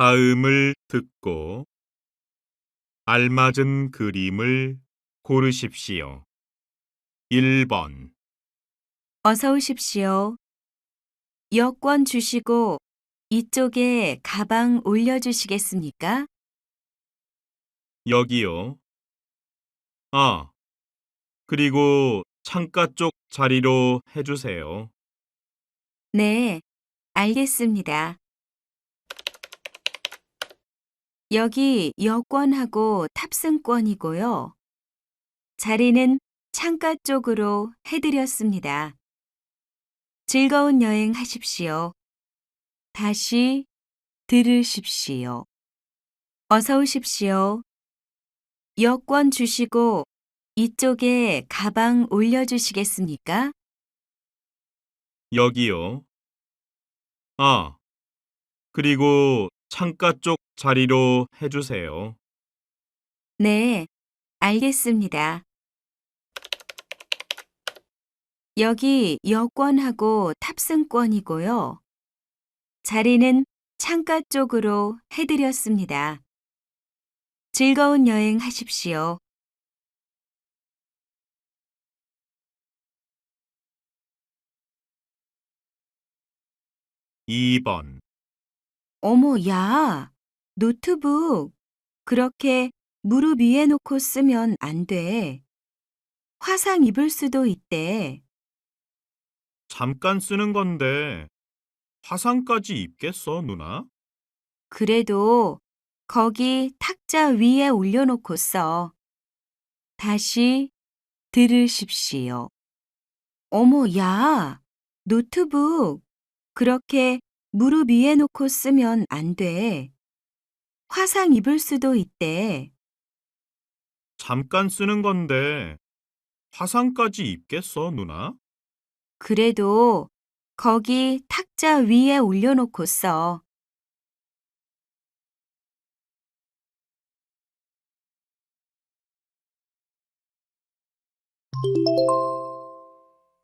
다음을 듣고 알맞은 그림을 고르십시오. 1번, 어서 오십시오. 여권 주시고 이쪽에 가방 올려주시겠습니까? 여기요. 아, 그리고 창가 쪽 자리로 해주세요. 네, 알겠습니다. 여기 여권하고 탑승권이고요. 자리는 창가 쪽으로 해드렸습니다. 즐거운 여행 하십시오. 다시 들으십시오. 어서 오십시오. 여권 주시고 이쪽에 가방 올려주시겠습니까? 여기요. 아, 그리고 창가 쪽 자리로 해주세요. 네, 알겠습니다. 여기 여권하고 탑승권이고요. 자리는 창가 쪽으로 해드렸습니다. 즐거운 여행 하십시오. 2번, 어머, 야, 노트북 그렇게 무릎 위에 놓고 쓰면 안 돼. 화상 입을 수도 있대. 잠깐 쓰는 건데 화상까지 입겠어, 누나? 그래도 거기 탁자 위에 올려놓고 써. 다시 들으십시오. 어머, 야, 노트북 그렇게 무릎 위에 놓고 쓰면 안 돼. 화상 입을 수도 있대. 잠깐 쓰는 건데 화상까지 입겠어, 누나? 그래도 거기 탁자 위에 올려놓고 써.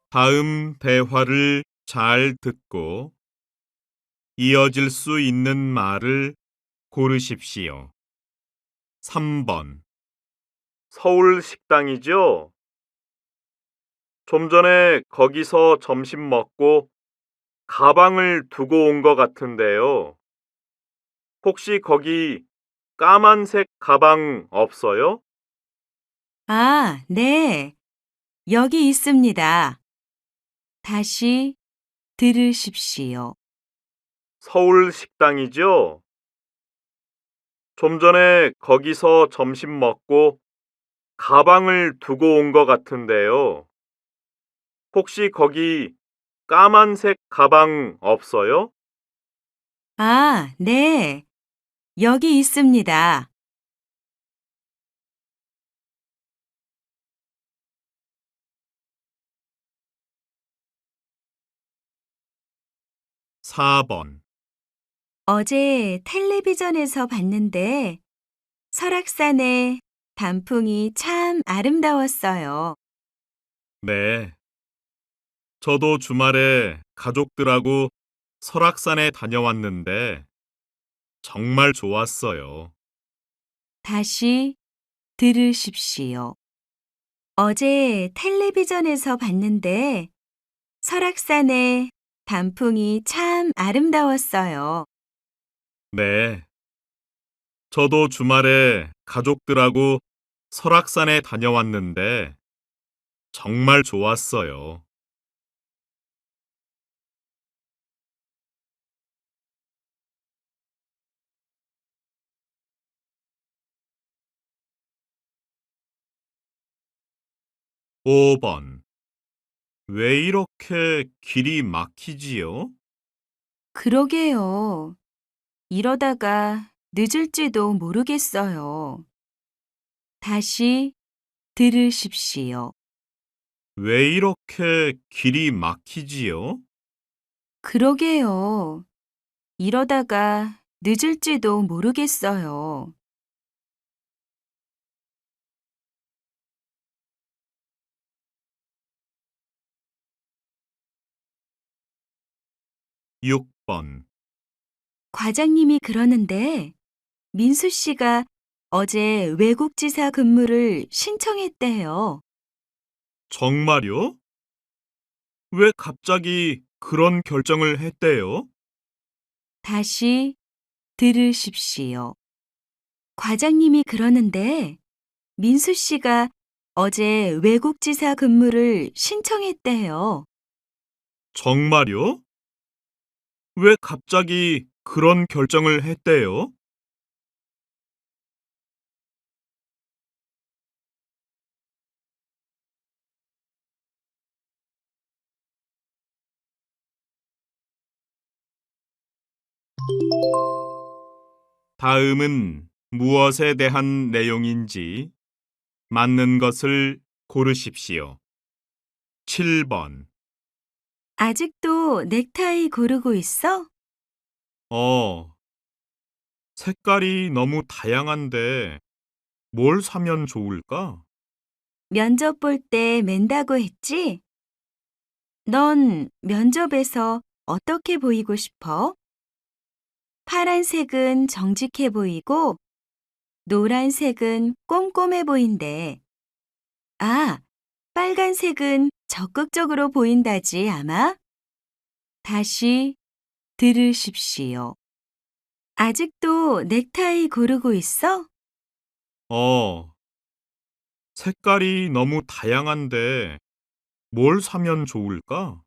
다음 대화를 잘 듣고 이어질 수 있는 말을 고르십시오. 3번. 서울 식당이죠? 좀 전에 거기서 점심 먹고 가방을 두고 온 것 같은데요. 혹시 거기 까만색 가방 없어요? 아, 네. 여기 있습니다. 다시 들으십시오. 서울 식당이죠? 좀 전에 거기서 점심 먹고 가방을 두고 온 것 같은데요. 혹시 거기 까만색 가방 없어요? 아, 네. 여기 있습니다. 4번. 어제 텔레비전에서 봤는데 설악산의 단풍이 참 아름다웠어요. 네. 저도 주말에 가족들하고 설악산에 다녀왔는데 정말 좋았어요. 다시 들으십시오. 어제 텔레비전에서 봤는데 설악산의 단풍이 참 아름다웠어요. 네. 저도 주말에 가족들하고 설악산에 다녀왔는데 정말 좋았어요. 5번. 왜 이렇게 길이 막히지요? 그러게요. 이러다가 늦을지도 모르겠어요. 다시 들으십시오. 왜 이렇게 길이 막히지요? 그러게요. 이러다가 늦을지도 모르겠어요. 6번. 과장님이 그러는데 민수 씨가 어제 외국지사 근무를 신청했대요. 정말요? 왜 갑자기 그런 결정을 했대요? 다시 들으십시오. 과장님이 그러는데 민수 씨가 어제 외국지사 근무를 신청했대요. 정말요? 왜 갑자기 그런 결정을 했대요? 다음은 무엇에 대한 내용인지 맞는 것을 고르십시오. 7번. 아직도 넥타이 고르고 있어? 어, 색깔이 너무 다양한데 뭘 사면 좋을까? 면접 볼 때 맨다고 했지? 넌 면접에서 어떻게 보이고 싶어? 파란색은 정직해 보이고 노란색은 꼼꼼해 보인대. 아, 빨간색은 적극적으로 보인다지 아마? 다시 들으십시오. 아직도 넥타이 고르고 있어? 어, 색깔이 너무 다양한데 뭘 사면 좋을까?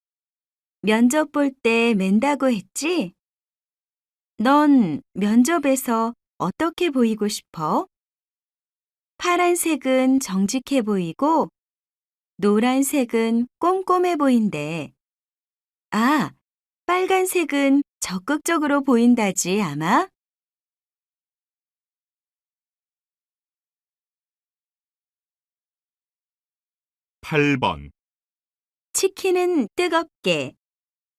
면접 볼 때 맨다고 했지? 넌 면접에서 어떻게 보이고 싶어? 파란색은 정직해 보이고 노란색은 꼼꼼해 보인대. 아, 빨간색은 적극적으로 보인다지 아마? 8번. 치킨은 뜨겁게,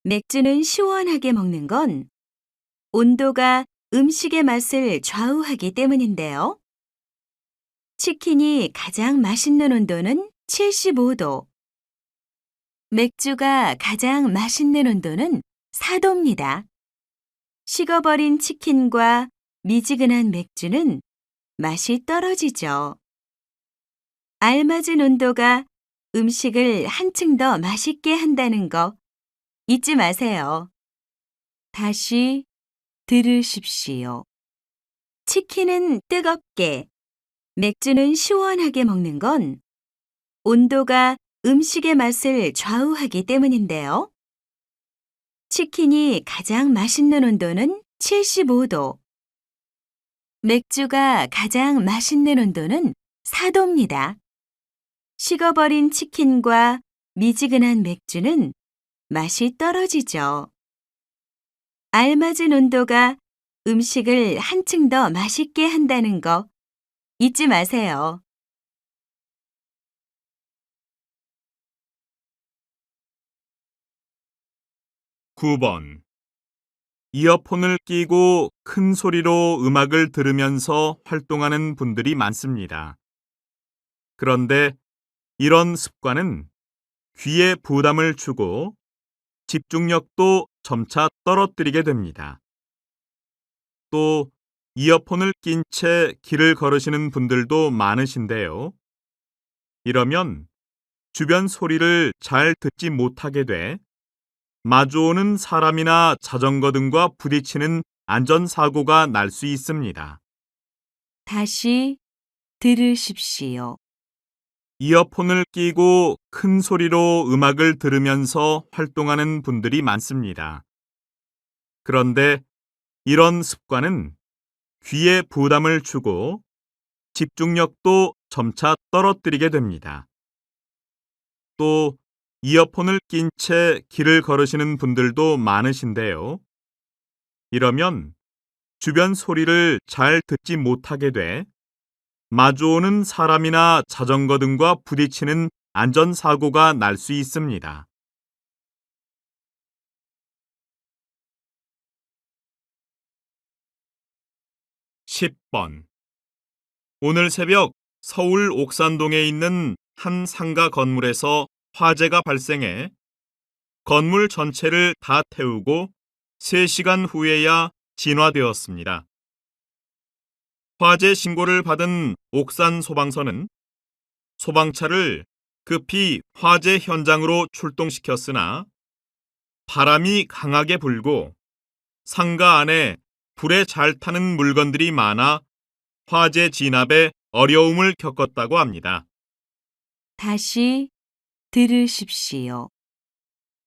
맥주는 시원하게 먹는 건 온도가 음식의 맛을 좌우하기 때문인데요. 치킨이 가장 맛있는 온도는 75도, 맥주가 가장 맛있는 온도는 4도입니다. 식어버린 치킨과 미지근한 맥주는 맛이 떨어지죠. 알맞은 온도가 음식을 한층 더 맛있게 한다는 거 잊지 마세요. 다시 들으십시오. 치킨은 뜨겁게, 맥주는 시원하게 먹는 건 온도가 음식의 맛을 좌우하기 때문인데요. 치킨이 가장 맛있는 온도는 75도, 맥주가 가장 맛있는 온도는 4도입니다. 식어버린 치킨과 미지근한 맥주는 맛이 떨어지죠. 알맞은 온도가 음식을 한층 더 맛있게 한다는 거 잊지 마세요. 9번. 이어폰을 끼고 큰 소리로 음악을 들으면서 활동하는 분들이 많습니다. 그런데 이런 습관은 귀에 부담을 주고 집중력도 점차 떨어뜨리게 됩니다. 또 이어폰을 낀 채 길을 걸으시는 분들도 많으신데요. 이러면 주변 소리를 잘 듣지 못하게 돼 마주오는 사람이나 자전거 등과 부딪히는 안전사고가 날 수 있습니다. 다시 들으십시오. 이어폰을 끼고 큰 소리로 음악을 들으면서 활동하는 분들이 많습니다. 그런데 이런 습관은 귀에 부담을 주고 집중력도 점차 떨어뜨리게 됩니다. 또 이어폰을 낀 채 길을 걸으시는 분들도 많으신데요. 이러면 주변 소리를 잘 듣지 못하게 돼 마주오는 사람이나 자전거 등과 부딪히는 안전사고가 날 수 있습니다. 10번. 오늘 새벽 서울 옥산동에 있는 한 상가 건물에서 화재가 발생해 건물 전체를 다 태우고 3시간 후에야 진화되었습니다. 화재 신고를 받은 옥산 소방서는 소방차를 급히 화재 현장으로 출동시켰으나 바람이 강하게 불고 상가 안에 불에 잘 타는 물건들이 많아 화재 진압에 어려움을 겪었다고 합니다. 다시 들으십시오.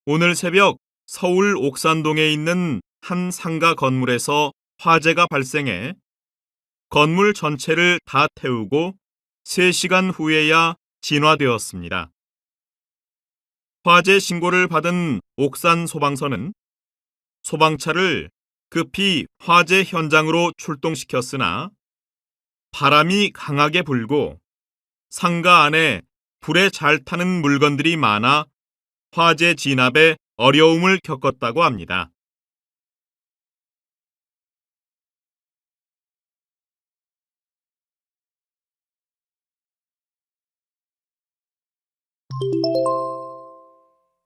오늘 새벽 서울 옥산동에 있는 한 상가 건물에서 화재가 발생해 건물 전체를 다 태우고 3시간 후에야 진화되었습니다. 화재 신고를 받은 옥산 소방서는 소방차를 급히 화재 현장으로 출동시켰으나 바람이 강하게 불고 상가 안에 불에 잘 타는 물건들이 많아 화재 진압에 어려움을 겪었다고 합니다.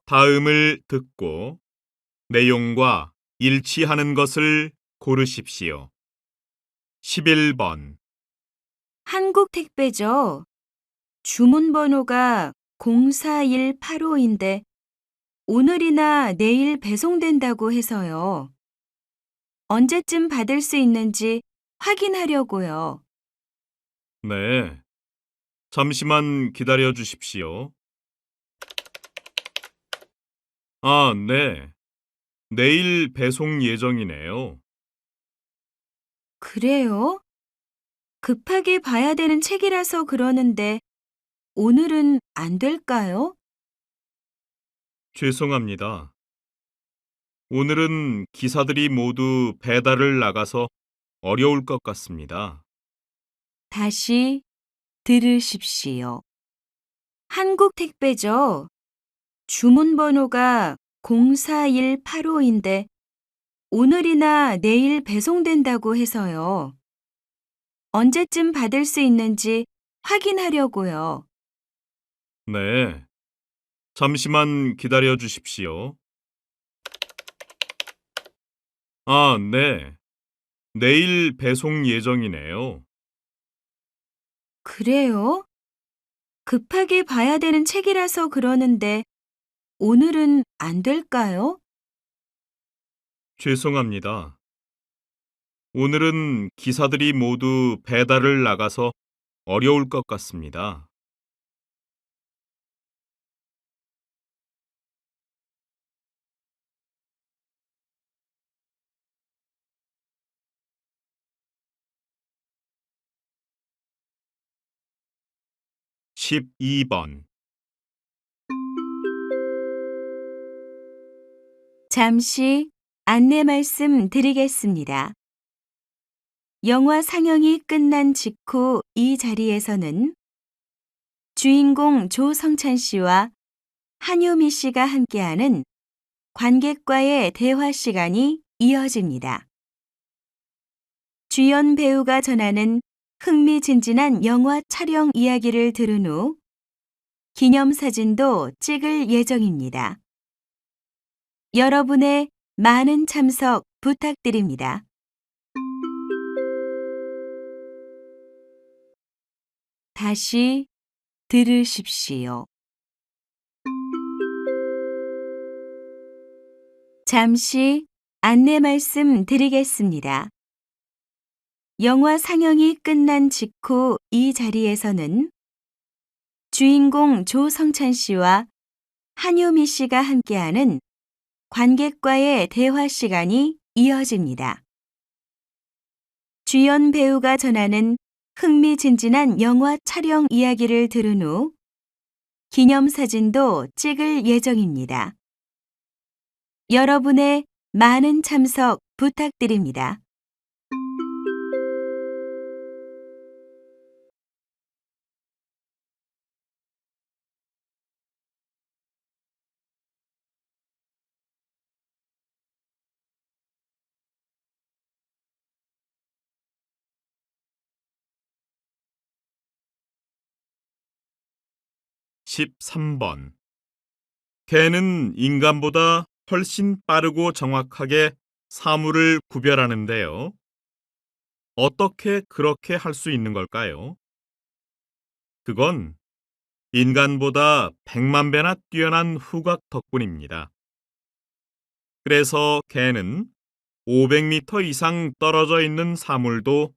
다음을 듣고 내용과 일치하는 것을 고르십시오. 11번, 한국택배죠. 주문번호가 04185인데 오늘이나 내일 배송된다고 해서요. 언제쯤 받을 수 있는지 확인하려고요. 네. 잠시만 기다려 주십시오. 아, 네. 내일 배송 예정이네요. 그래요? 급하게 봐야 되는 책이라서 그러는데 오늘은 안 될까요? 죄송합니다. 오늘은 기사들이 모두 배달을 나가서 어려울 것 같습니다. 다시 들으십시오. 한국택배죠. 주문번호가 04185인데 오늘이나 내일 배송된다고 해서요. 언제쯤 받을 수 있는지 확인하려고요. 네. 잠시만 기다려 주십시오. 아, 네. 내일 배송 예정이네요. 그래요? 급하게 봐야 되는 책이라서 그러는데 오늘은 안 될까요? 죄송합니다. 오늘은 기사들이 모두 배달을 나가서 어려울 것 같습니다. 12번. 잠시 안내 말씀 드리겠습니다. 영화 상영이 끝난 직후 이 자리에서는 주인공 조성찬 씨와 한효미 씨가 함께하는 관객과의 대화 시간이 이어집니다. 주연 배우가 전하는 흥미진진한 영화 촬영 이야기를 들은 후 기념사진도 찍을 예정입니다. 여러분의 많은 참석 부탁드립니다. 다시 들으십시오. 잠시 안내 말씀 드리겠습니다. 영화 상영이 끝난 직후 이 자리에서는 주인공 조성찬 씨와 한효미 씨가 함께하는 관객과의 대화 시간이 이어집니다. 주연 배우가 전하는 흥미진진한 영화 촬영 이야기를 들은 후 기념사진도 찍을 예정입니다. 여러분의 많은 참석 부탁드립니다. 십삼 번. 개는 인간보다 훨씬 빠르고 정확하게 사물을 구별하는데요. 어떻게 그렇게 할 수 있는 걸까요? 그건 인간보다 100만 배나 뛰어난 후각 덕분입니다. 그래서 개는 500m 이상 떨어져 있는 사물도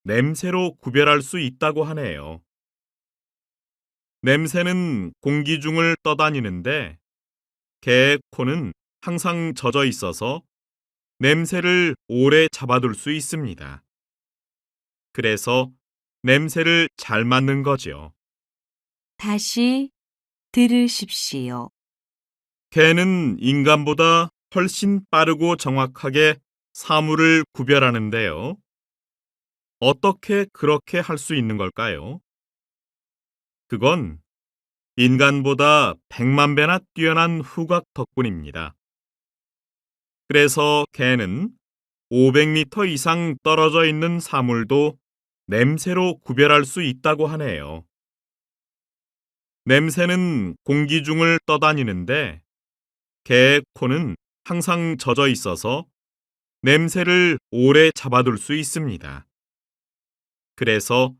냄새로 구별할 수 있다고 하네요. 냄새는 공기 중을 떠다니는데 개의 코는 항상 젖어 있어서 냄새를 오래 잡아둘 수 있습니다. 그래서 냄새를 잘 맡는 거죠. 다시 들으십시오. 개는 인간보다 훨씬 빠르고 정확하게 사물을 구별하는데요. 어떻게 그렇게 할 수 있는 걸까요? 그건 인간보다 100만 배나 뛰어난 후각 덕분입니다. 그래서 개는 500m 이상 떨어져 있는 사물도 냄새로 구별할 수 있다고 하네요. 냄새는 공기 중을 떠다니는데 개의 코는 항상 젖어 있어서 냄새를 오래 잡아둘 수 있습니다. 그래서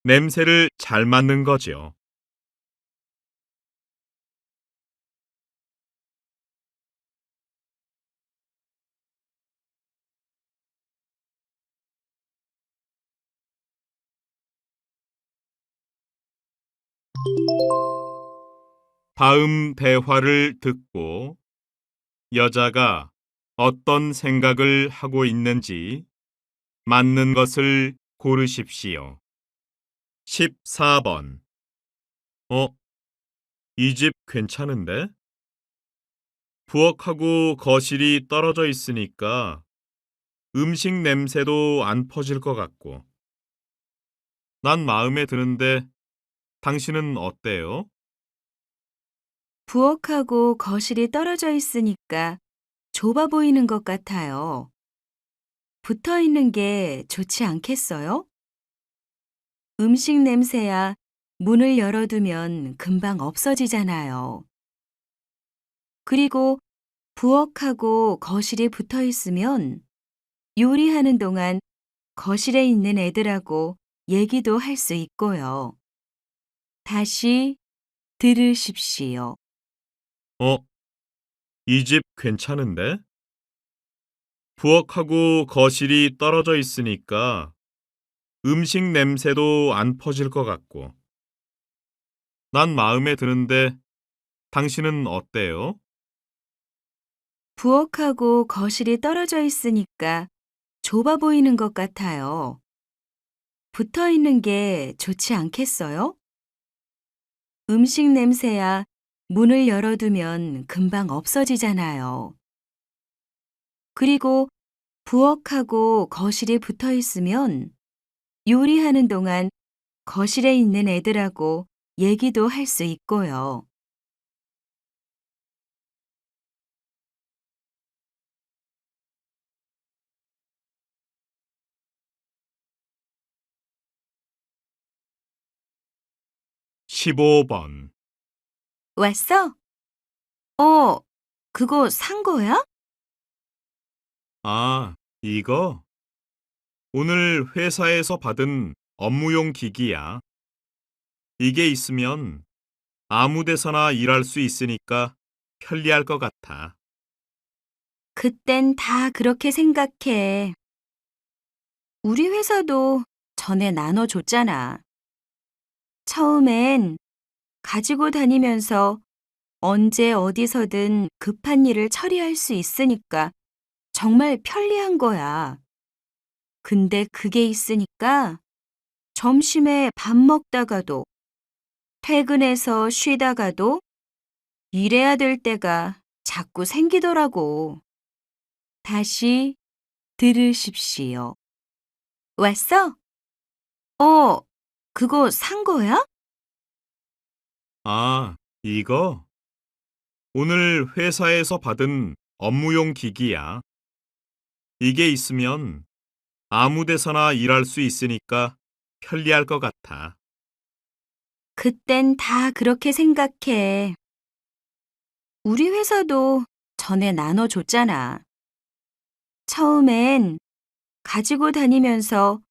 냄새를 잘 맡는 거죠. '다음 대화를 듣고 여자가 어떤 생각을 하고 있는지 맞는 것을 고르십시오. 14번. 이 집 괜찮은데? 부엌하고 거실이 떨어져 있으니까 음식 냄새도 안 퍼질 것 같고. 난 마음에 드는데 당신은 어때요? 부엌하고 거실이 떨어져 있으니까 좁아 보이는 것 같아요. 붙어 있는 게 좋지 않겠어요? 음식 냄새야 문을 열어두면 금방 없어지잖아요. 그리고 부엌하고 거실이 붙어 있으면 요리하는 동안 거실에 있는 애들하고 얘기도 할 수 있고요. 다시 들으십시오. 어, 이 집 괜찮은데? 부엌하고 거실이 떨어져 있으니까 음식 냄새도 안 퍼질 것 같고. 난 마음에 드는데 당신은 어때요? 부엌하고 거실이 떨어져 있으니까 좁아 보이는 것 같아요. 붙어 있는 게 좋지 않겠어요? 음식 냄새야 문을 열어두면 금방 없어지잖아요. 그리고 부엌하고 거실이 붙어 있으면 요리하는 동안 거실에 있는 애들하고 얘기도 할 수 있고요. 십오 번. 왔어? 어, 그거 산 거야? 이거? 오늘 회사에서 받은 업무용 기기야. 이게 있으면 아무 데서나 일할 수 있으니까 편리할 것 같아. 그땐 다 그렇게 생각해. 우리 회사도 전에 나눠줬잖아. 처음엔 가지고 다니면서 언제 어디서든 급한 일을 처리할 수 있으니까 정말 편리한 거야. 근데 그게 있으니까 점심에 밥 먹다가도 퇴근해서 쉬다가도 일해야 될 때가 자꾸 생기더라고. 다시 들으십시오. 왔어? 어, 그거 산 거야? 이거? 오늘 회사에서 받은 업무용 기기야. 이게 있으면 아무 데서나 일할 수 있으니까 편리할 것 같아. 그땐 다 그렇게 생각해. 우리 회사도 전에 나눠줬잖아. 처음엔 가지고 다니면서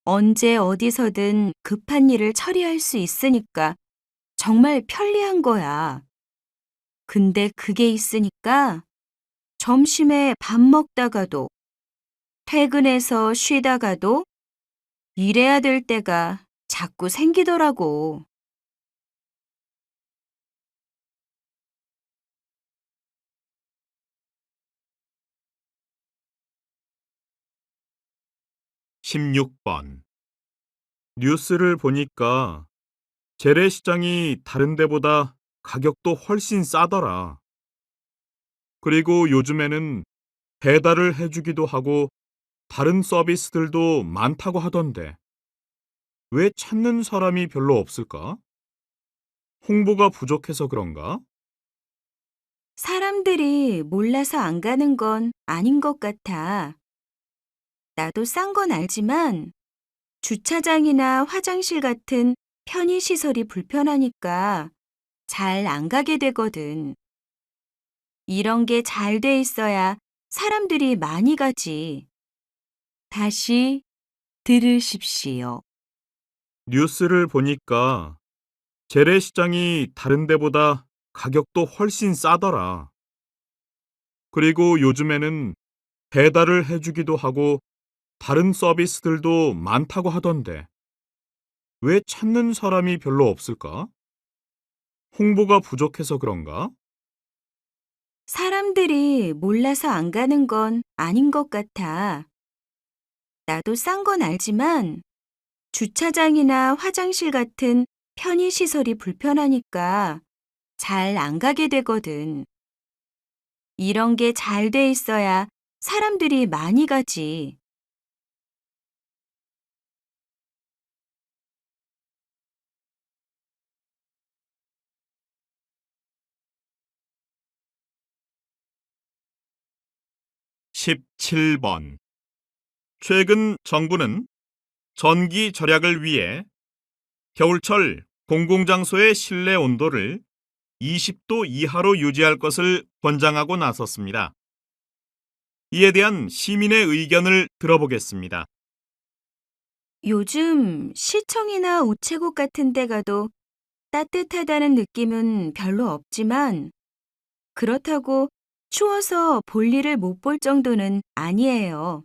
언제 어디서든 급한 일을 처리할 수 있으니까 정말 편리한 거야. 근데 그게 있으니까 점심에 밥 먹다가도 퇴근해서 쉬다가도 일해야 될 때가 자꾸 생기더라고. 16번. 뉴스를 보니까 재래시장이 다른 데보다 가격도 훨씬 싸더라. 그리고 요즘에는 배달을 해주기도 하고 다른 서비스들도 많다고 하던데 왜 찾는 사람이 별로 없을까? 홍보가 부족해서 그런가? 사람들이 몰라서 안 가는 건 아닌 것 같아. 나도 싼 건 알지만 주차장이나 화장실 같은 편의시설이 불편하니까 잘 안 가게 되거든. 이런 게 잘 돼 있어야 사람들이 많이 가지. 다시 들으십시오. 뉴스를 보니까 재래시장이 다른 데보다 가격도 훨씬 싸더라. 그리고 요즘에는 배달을 해주기도 하고 다른 서비스들도 많다고 하던데 왜 찾는 사람이 별로 없을까? 홍보가 부족해서 그런가? 사람들이 몰라서 안 가는 건 아닌 것 같아. 나도 싼 건 알지만 주차장이나 화장실 같은 편의시설이 불편하니까 잘 안 가게 되거든. 이런 게 잘 돼 있어야 사람들이 많이 가지. 17번. 최근 정부는 전기 절약을 위해 겨울철 공공장소의 실내 온도를 20도 이하로 유지할 것을 권장하고 나섰습니다. 이에 대한 시민의 의견을 들어보겠습니다. 요즘 시청이나 우체국 같은 데 가도 따뜻하다는 느낌은 별로 없지만 그렇다고 추워서 볼일을 못 볼 정도는 아니에요.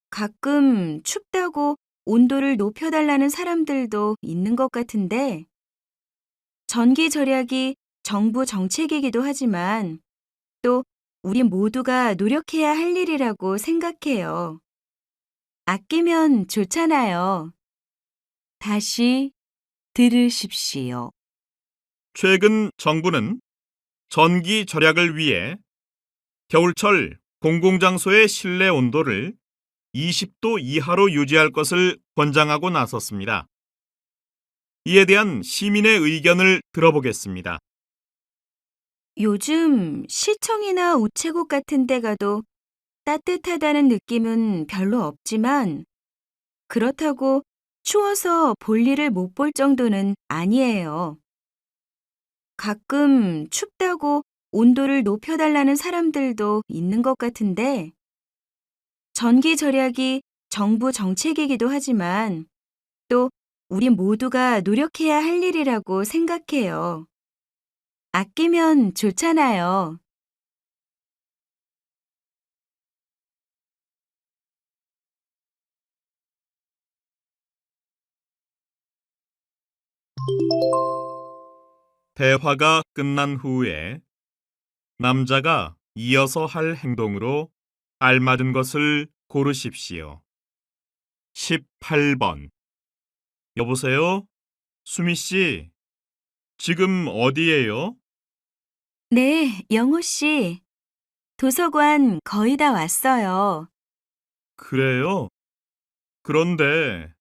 가끔 춥다고 온도를 높여달라는 사람들도 있는 것 같은데 전기 절약이 정부 정책이기도 하지만 또 우리 모두가 노력해야 할 일이라고 생각해요. 아끼면 좋잖아요. 다시 들으십시오. 최근 정부는 전기 절약을 위해 겨울철 공공장소의 실내 온도를 20도 이하로 유지할 것을 권장하고 나섰습니다. 이에 대한 시민의 의견을 들어보겠습니다. 요즘 시청이나 우체국 같은 데 가도 따뜻하다는 느낌은 별로 없지만 그렇다고 추워서 볼일을 못 볼 정도는 아니에요. 가끔 춥다고 온도를 높여달라는 사람들도 있는 것 같은데 전기 절약이 정부 정책이기도 하지만 또 우리 모두가 노력해야 할 일이라고 생각해요. 아끼면 좋잖아요. '대화가 끝난 후에 남자가 이어서 할 행동으로 알맞은 것을 고르십시오. 18번. 여보세요? 수미 씨, 지금 어디예요? 네, 영호 씨. 도서관 거의 다 왔어요. 그래요? 그런데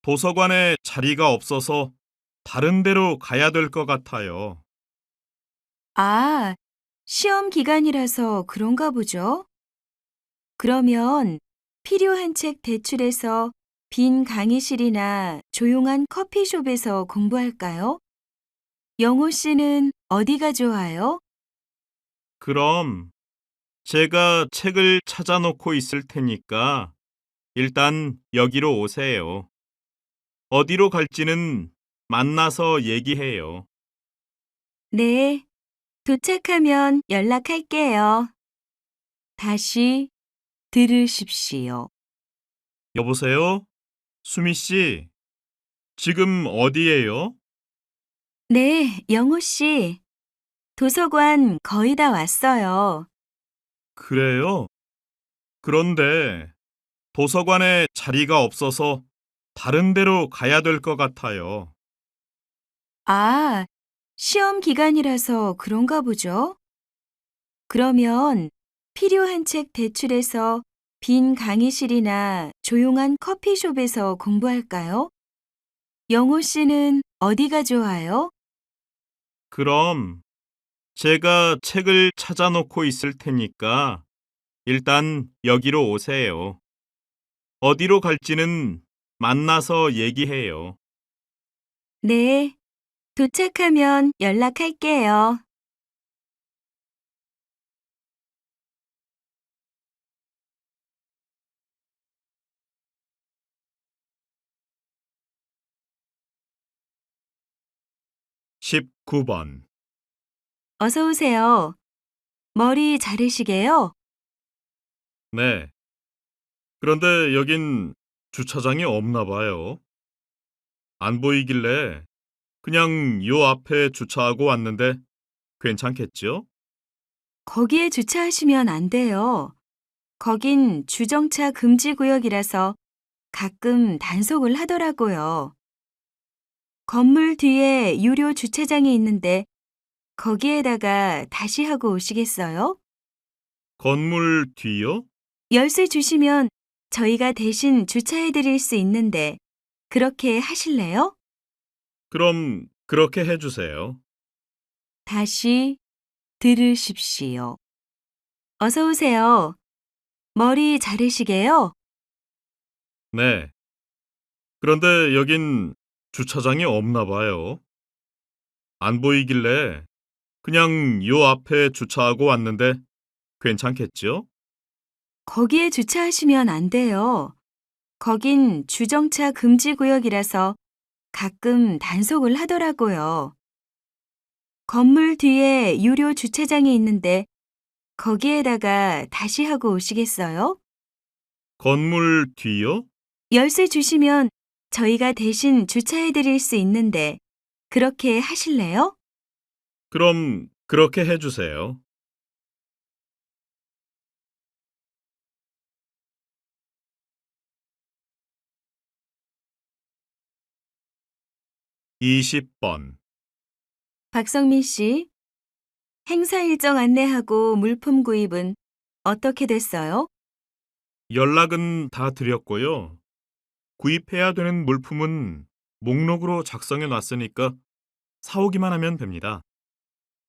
도서관에 자리가 없어서 다른 데로 가야 될 것 같아요. 아, 시험 기간이라서 그런가 보죠? 그러면 필요한 책 대출해서 빈 강의실이나 조용한 커피숍에서 공부할까요? 영호 씨는 어디가 좋아요? 그럼 제가 책을 찾아놓고 있을 테니까 일단 여기로 오세요. 어디로 갈지는 만나서 얘기해요. 네, 도착하면 연락할게요. 다시 들으십시오. 여보세요? 수미 씨, 지금 어디예요? 네, 영호 씨. 도서관 거의 다 왔어요. 그래요? 그런데 도서관에 자리가 없어서 다른 데로 가야 될 것 같아요. 아, 시험 기간이라서 그런가 보죠? 그러면 필요한 책 대출해서 빈 강의실이나 조용한 커피숍에서 공부할까요? 영호 씨는 어디가 좋아요? 그럼 제가 책을 찾아놓고 있을 테니까 일단 여기로 오세요. 어디로 갈지는 만나서 얘기해요. 네, 도착하면 연락할게요. (19번) 어서 오세요. 머리 자르시게요? 네. 그런데 여긴 주차장이 없나 봐요. 안 보이길래 그냥 요 앞에 주차하고 왔는데 괜찮겠죠? 거기에 주차하시면 안 돼요. 거긴 주정차 금지 구역이라서 가끔 단속을 하더라고요. 건물 뒤에 유료 주차장이 있는데 거기에다가 다시 하고 오시겠어요? 건물 뒤요? 열쇠 주시면 저희가 대신 주차해 드릴 수 있는데 그렇게 하실래요? 그럼 그렇게 해주세요. 다시 들으십시오. 어서 오세요. 머리 자르시게요? 네. 그런데 여긴 주차장이 없나 봐요. 안 보이길래 그냥 요 앞에 주차하고 왔는데 괜찮겠죠? 거기에 주차하시면 안 돼요. 거긴 주정차 금지 구역이라서 가끔 단속을 하더라고요. 건물 뒤에 유료 주차장이 있는데 거기에다가 다시 하고 오시겠어요? 건물 뒤요? 열쇠 주시면 저희가 대신 주차해 드릴 수 있는데 그렇게 하실래요? 그럼 그렇게 해주세요. (20번) 박성민 씨, 행사 일정 안내하고 물품 구입은 어떻게 됐어요? 연락은 다 드렸고요. 구입해야 되는 물품은 목록으로 작성해 놨으니까 사오기만 하면 됩니다.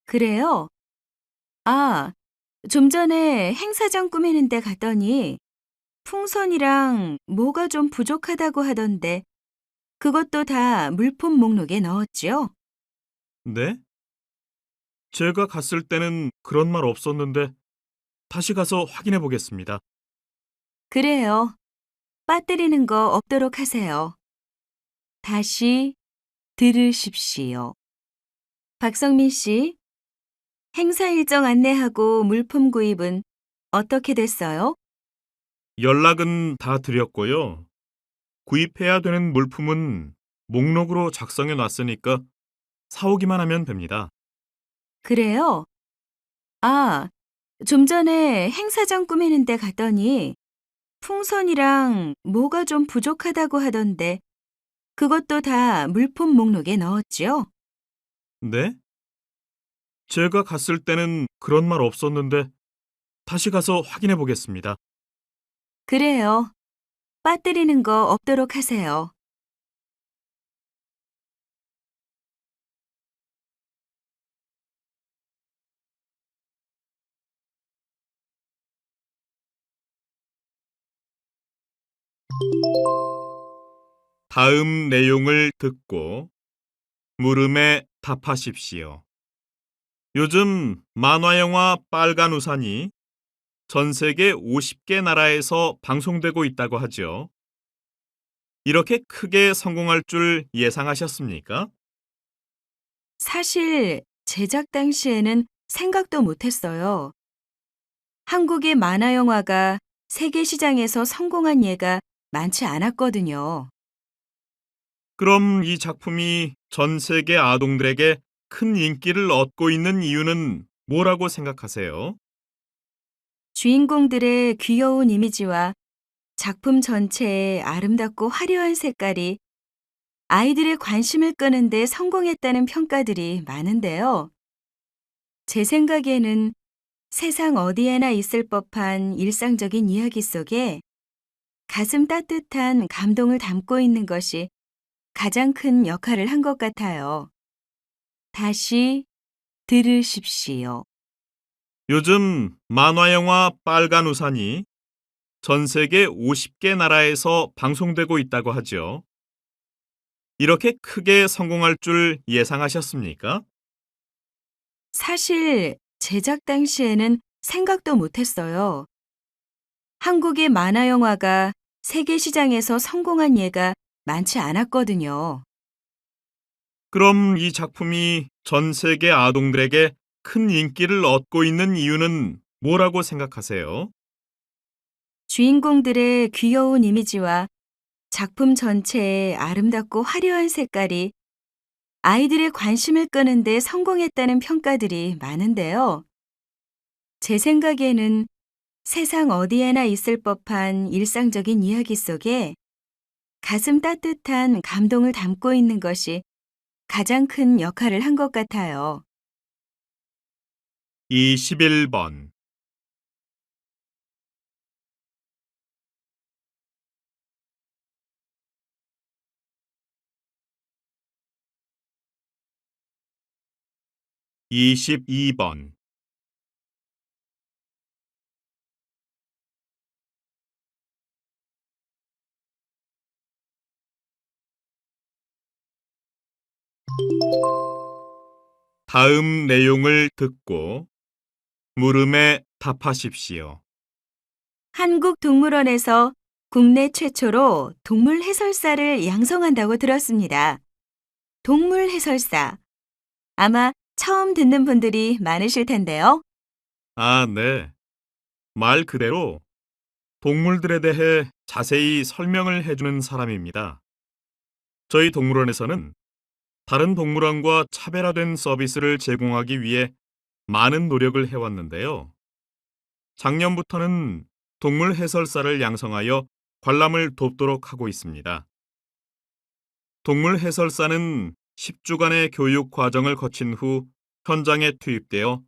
그래요? 아, 좀 전에 행사장 꾸미는 데 갔더니 풍선이랑 뭐가 좀 부족하다고 하던데 그것도 다 물품 목록에 넣었죠? 네? 제가 갔을 때는 그런 말 없었는데 다시 가서 확인해 보겠습니다. 그래요. 빠뜨리는 거 없도록 하세요. 다시 들으십시오. 박성민 씨, 행사 일정 안내하고 물품 구입은 어떻게 됐어요? 연락은 다 드렸고요. 구입해야 되는 물품은 목록으로 작성해 놨으니까 사오기만 하면 됩니다. 그래요? 아, 좀 전에 행사장 꾸미는 데 갔더니 풍선이랑 뭐가 좀 부족하다고 하던데 그것도 다 물품 목록에 넣었죠? 네? 제가 갔을 때는 그런 말 없었는데 다시 가서 확인해 보겠습니다. 그래요. 빠뜨리는 거 없도록 하세요. 다음 내용을 듣고 물음에 답하십시오. 요즘 만화영화 빨간 우산이 전 세계 50개 나라에서 방송되고 있다고 하죠. 이렇게 크게 성공할 줄 예상하셨습니까? 사실 제작 당시에는 생각도 못했어요. 한국의 만화 영화가 세계 시장에서 성공한 예가 많지 않았거든요. 그럼 이 작품이 전 세계 아동들에게 큰 인기를 얻고 있는 이유는 뭐라고 생각하세요? 주인공들의 귀여운 이미지와 작품 전체의 아름답고 화려한 색깔이 아이들의 관심을 끄는데 성공했다는 평가들이 많은데요. 제 생각에는 세상 어디에나 있을 법한 일상적인 이야기 속에 가슴 따뜻한 감동을 담고 있는 것이 가장 큰 역할을 한 것 같아요. 다시 들으십시오. 요즘 만화 영화 빨간 우산이 전 세계 50개 나라에서 방송되고 있다고 하죠. 이렇게 크게 성공할 줄 예상하셨습니까? 사실 제작 당시에는 생각도 못했어요. 한국의 만화 영화가 세계 시장에서 성공한 예가 많지 않았거든요. 그럼 이 작품이 전 세계 아동들에게 큰 인기를 얻고 있는 이유는 뭐라고 생각하세요? 주인공들의 귀여운 이미지와 작품 전체의 아름답고 화려한 색깔이 아이들의 관심을 끄는데 성공했다는 평가들이 많은데요. 제 생각에는 세상 어디에나 있을 법한 일상적인 이야기 속에 가슴 따뜻한 감동을 담고 있는 것이 가장 큰 역할을 한 것 같아요. 21번. 22번. 다음 내용을 듣고 물음에 답하십시오. 한국동물원에서 국내 최초로 동물 해설사를 양성한다고 들었습니다. 동물 해설사. 아마 처음 듣는 분들이 많으실 텐데요. 아, 네. 말 그대로 동물들에 대해 자세히 설명을 해주는 사람입니다. 저희 동물원에서는 다른 동물원과 차별화된 서비스를 제공하기 위해 많은 노력을 해왔는데요. 작년부터는 동물 해설사를 양성하여 관람을 돕도록 하고 있습니다. 동물 해설사는 10주간의 교육 과정을 거친 후 현장에 투입되어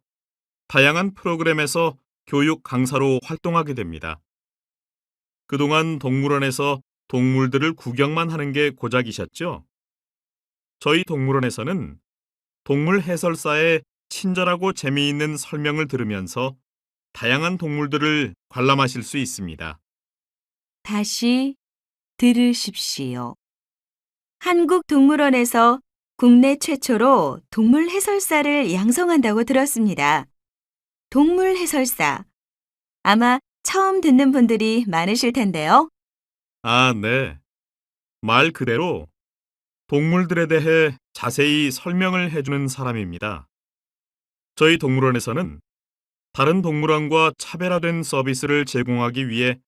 다양한 프로그램에서 교육 강사로 활동하게 됩니다. 그동안 동물원에서 동물들을 구경만 하는 게 고작이셨죠? 저희 동물원에서는 동물 해설사의 친절하고 재미있는 설명을 들으면서 다양한 동물들을 관람하실 수 있습니다. 다시 들으십시오. 한국동물원에서 국내 최초로 동물 해설사를 양성한다고 들었습니다. 동물 해설사. 아마 처음 듣는 분들이 많으실 텐데요. 아, 네. 말 그대로 동물들에 대해 자세히 설명을 해주는 사람입니다. 저희 동물원에서는 다른 동물원과 차별화된 서비스를 제공하기 위해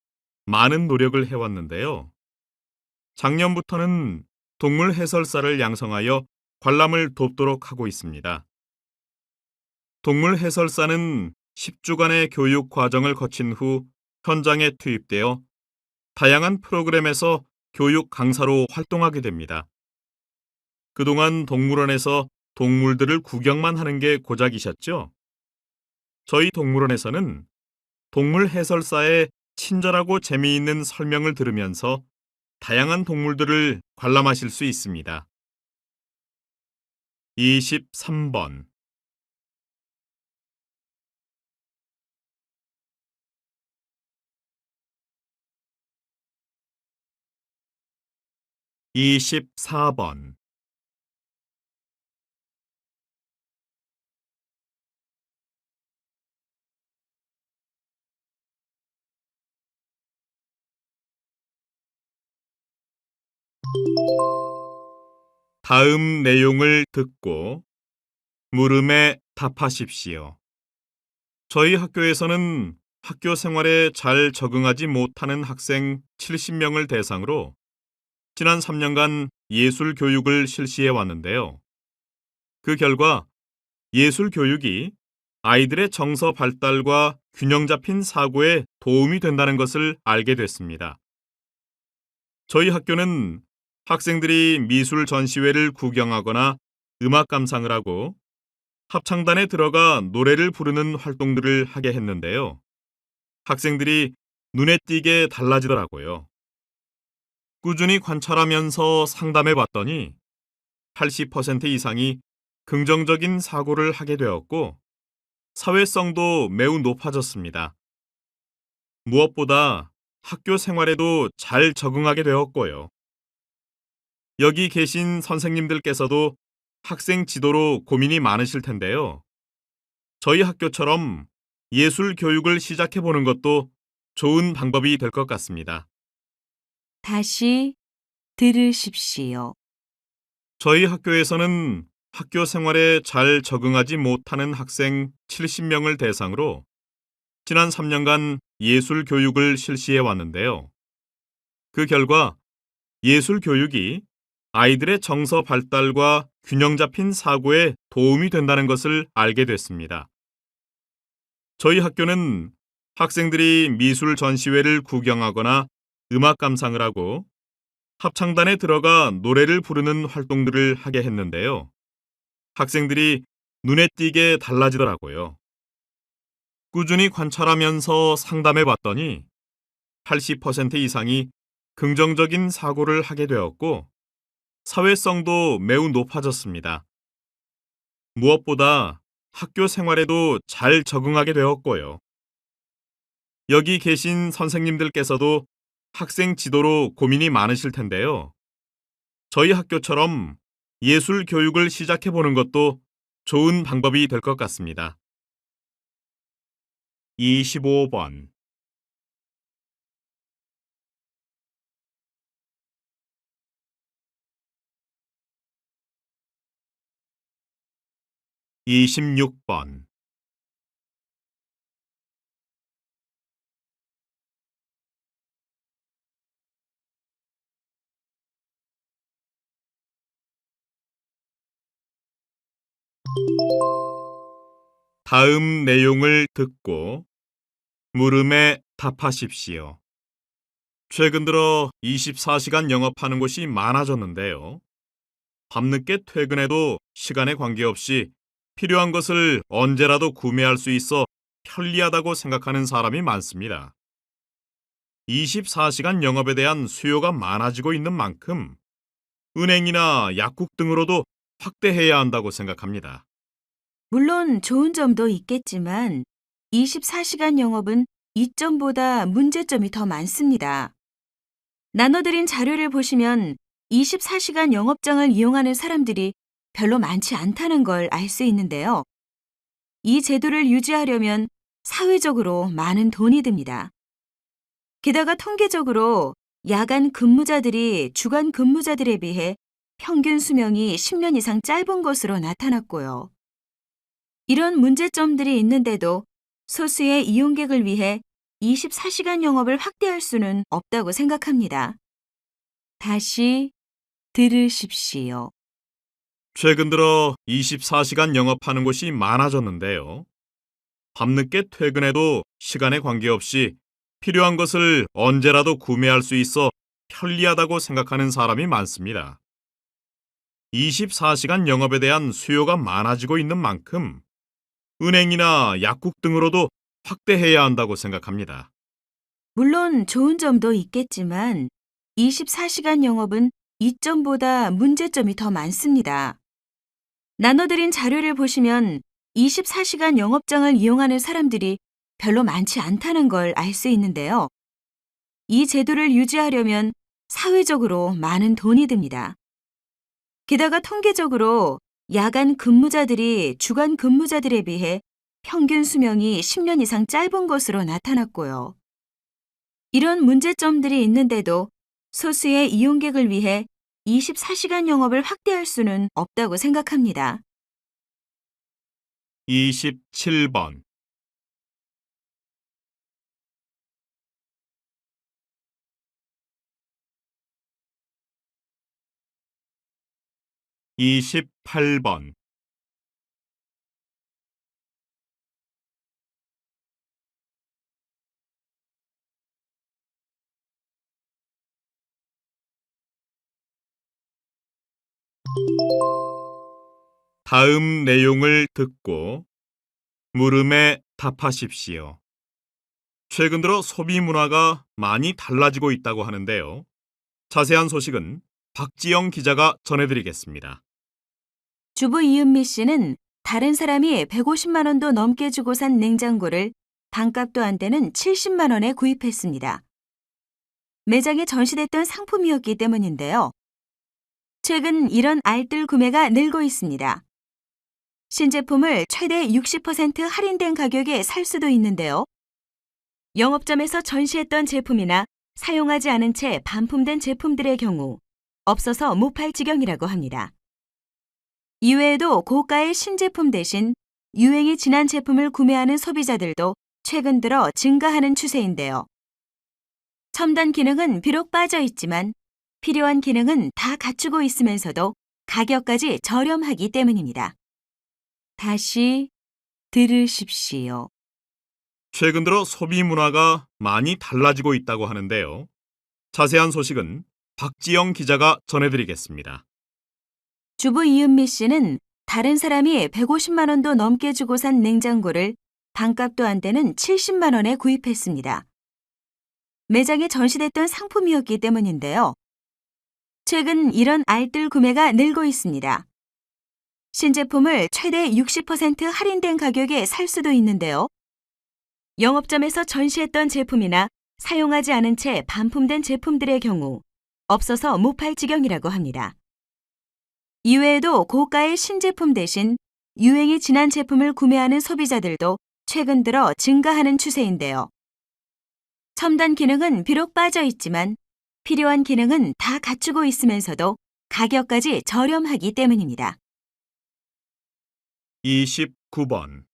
많은 노력을 해왔는데요. 작년부터는 동물 해설사를 양성하여 관람을 돕도록 하고 있습니다. 동물 해설사는 10주간의 교육 과정을 거친 후 현장에 투입되어 다양한 프로그램에서 교육 강사로 활동하게 됩니다. 그동안 동물원에서 동물들을 구경만 하는 게 고작이셨죠? 저희 동물원에서는 동물 해설사의 친절하고 재미있는 설명을 들으면서 다양한 동물들을 관람하실 수 있습니다. 23번. 24번. 다음 내용을 듣고 물음에 답하십시오. 저희 학교에서는 학교 생활에 잘 적응하지 못하는 학생 70명을 대상으로 지난 3년간 예술 교육을 실시해 왔는데요. 그 결과 예술 교육이 아이들의 정서 발달과 균형 잡힌 사고에 도움이 된다는 것을 알게 됐습니다. 저희 학교는 학생들이 미술 전시회를 구경하거나 음악 감상을 하고 합창단에 들어가 노래를 부르는 활동들을 하게 했는데요. 학생들이 눈에 띄게 달라지더라고요. 꾸준히 관찰하면서 상담해 봤더니 80% 이상이 긍정적인 사고를 하게 되었고 사회성도 매우 높아졌습니다. 무엇보다 학교 생활에도 잘 적응하게 되었고요. 여기 계신 선생님들께서도 학생 지도로 고민이 많으실 텐데요. 저희 학교처럼 예술 교육을 시작해 보는 것도 좋은 방법이 될 것 같습니다. 다시 들으십시오. 저희 학교에서는 학교 생활에 잘 적응하지 못하는 학생 70명을 대상으로 지난 3년간 예술 교육을 실시해 왔는데요. 그 결과 예술 교육이 아이들의 정서 발달과 균형 잡힌 사고에 도움이 된다는 것을 알게 됐습니다. 저희 학교는 학생들이 미술 전시회를 구경하거나 음악 감상을 하고 합창단에 들어가 노래를 부르는 활동들을 하게 했는데요. 학생들이 눈에 띄게 달라지더라고요. 꾸준히 관찰하면서 상담해 봤더니 80% 이상이 긍정적인 사고를 하게 되었고 사회성도 매우 높아졌습니다. 무엇보다 학교 생활에도 잘 적응하게 되었고요. 여기 계신 선생님들께서도 학생 지도로 고민이 많으실 텐데요. 저희 학교처럼 예술 교육을 시작해 보는 것도 좋은 방법이 될 것 같습니다. 25번 26번 다음 내용을 듣고 물음에 답하십시오. 최근 들어 24시간 영업하는 곳이 많아졌는데요. 밤늦게 퇴근해도 시간에 관계없이 필요한 것을 언제라도 구매할 수 있어 편리하다고 생각하는 사람이 많습니다. 24시간 영업에 대한 수요가 많아지고 있는 만큼 은행이나 약국 등으로도 확대해야 한다고 생각합니다. 물론 좋은 점도 있겠지만 24시간 영업은 이점보다 문제점이 더 많습니다. 나눠드린 자료를 보시면 24시간 영업장을 이용하는 사람들이 별로 많지 않다는 걸 알 수 있는데요. 이 제도를 유지하려면 사회적으로 많은 돈이 듭니다. 게다가 통계적으로 야간 근무자들이 주간 근무자들에 비해 평균 수명이 10년 이상 짧은 것으로 나타났고요. 이런 문제점들이 있는데도 소수의 이용객을 위해 24시간 영업을 확대할 수는 없다고 생각합니다. 다시 들으십시오. 최근 들어 24시간 영업하는 곳이 많아졌는데요. 밤늦게 퇴근해도 시간에 관계없이 필요한 것을 언제라도 구매할 수 있어 편리하다고 생각하는 사람이 많습니다. 24시간 영업에 대한 수요가 많아지고 있는 만큼 은행이나 약국 등으로도 확대해야 한다고 생각합니다. 물론 좋은 점도 있겠지만 24시간 영업은 이점보다 문제점이 더 많습니다. 나눠드린 자료를 보시면 24시간 영업장을 이용하는 사람들이 별로 많지 않다는 걸 알 수 있는데요. 이 제도를 유지하려면 사회적으로 많은 돈이 듭니다. 게다가 통계적으로 야간 근무자들이 주간 근무자들에 비해 평균 수명이 10년 이상 짧은 것으로 나타났고요. 이런 문제점들이 있는데도 소수의 이용객을 위해 24시간 영업을 확대할 수는 없다고 생각합니다. 27번, 28번, '다음 내용을 듣고 물음에 답하십시오. 최근 들어 소비 문화가 많이 달라지고 있다고 하는데요. 자세한 소식은 박지영 기자가 전해드리겠습니다. 주부 이은미 씨는 다른 사람이 150만 원도 넘게 주고 산 냉장고를 반값도 안 되는 70만 원에 구입했습니다. 매장에 전시됐던 상품이었기 때문인데요. 최근 이런 알뜰 구매가 늘고 있습니다. 신제품을 최대 60% 할인된 가격에 살 수도 있는데요. 영업점에서 전시했던 제품이나 사용하지 않은 채 반품된 제품들의 경우 없어서 못 팔 지경이라고 합니다. 이외에도 고가의 신제품 대신 유행이 지난 제품을 구매하는 소비자들도 최근 들어 증가하는 추세인데요. 첨단 기능은 비록 빠져 있지만 필요한 기능은 다 갖추고 있으면서도 가격까지 저렴하기 때문입니다. 다시 들으십시오. 최근 들어 소비 문화가 많이 달라지고 있다고 하는데요. 자세한 소식은 박지영 기자가 전해드리겠습니다. 주부 이은미 씨는 다른 사람이 150만 원도 넘게 주고 산 냉장고를 반값도 안 되는 70만 원에 구입했습니다. 매장에 전시됐던 상품이었기 때문인데요. 최근 이런 알뜰 구매가 늘고 있습니다. 신제품을 최대 60% 할인된 가격에 살 수도 있는데요. 영업점에서 전시했던 제품이나 사용하지 않은 채 반품된 제품들의 경우 없어서 못 팔 지경이라고 합니다. 이외에도 고가의 신제품 대신 유행이 지난 제품을 구매하는 소비자들도 최근 들어 증가하는 추세인데요. 첨단 기능은 비록 빠져 있지만 필요한 기능은 다 갖추고 있으면서도 가격까지 저렴하기 때문입니다. 29번,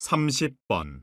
30번,